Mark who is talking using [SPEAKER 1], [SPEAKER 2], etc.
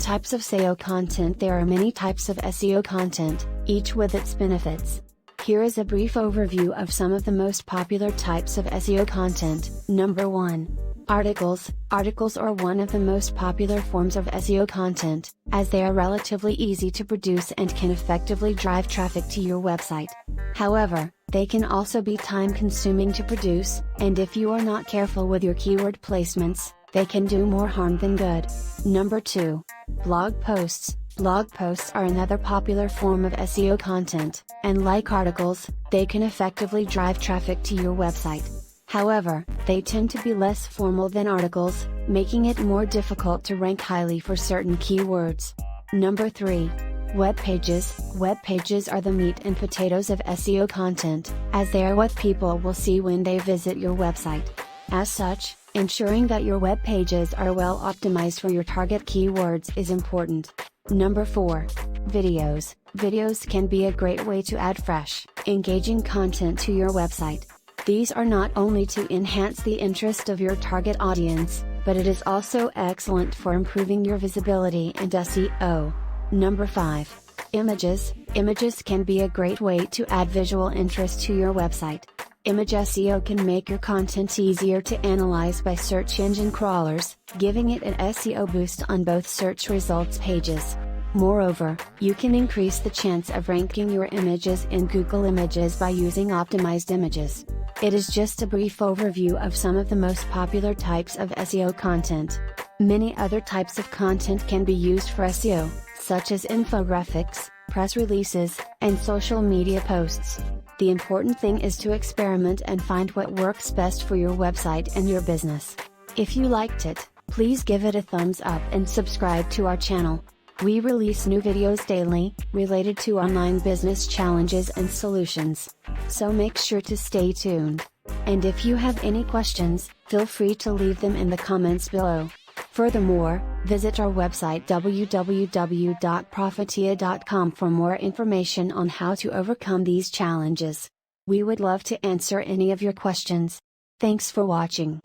[SPEAKER 1] Types of SEO content. There are many types of SEO content, each with its benefits. Here is a brief overview of some of the most popular types of SEO content. Number 1. Articles. Articles are one of the most popular forms of SEO content, as they are relatively easy to produce and can effectively drive traffic to your website. However, they can also be time-consuming to produce, and if you are not careful with your keyword placements, they can do more harm than good. Number 2. Blog posts. Blog posts are another popular form of SEO content, and like articles, they can effectively drive traffic to your website. However, they tend to be less formal than articles, making it more difficult to rank highly for certain keywords. Number 3. Web pages. Web pages are the meat and potatoes of SEO content, as they are what people will see when they visit your website. As such, ensuring that your web pages are well optimized for your target keywords is important. Number 4. Videos. Videos can be a great way to add fresh, engaging content to your website. These are not only to enhance the interest of your target audience, but it is also excellent for improving your visibility and SEO. Number 5. Images. Images can be a great way to add visual interest to your website. Image SEO can make your content easier to analyze by search engine crawlers, giving it an SEO boost on both search results pages. Moreover, you can increase the chance of ranking your images in Google Images by using optimized images. It is just a brief overview of some of the most popular types of SEO content. Many other types of content can be used for SEO, such as infographics, press releases, and social media posts. The important thing is to experiment and find what works best for your website and your business. If you liked it, please give it a thumbs up and subscribe to our channel. We release new videos daily, related to online business challenges and solutions. So make sure to stay tuned. And if you have any questions, feel free to leave them in the comments below. Furthermore, visit our website www.profitiya.com for more information on how to overcome these challenges. We would love to answer any of your questions. Thanks for watching.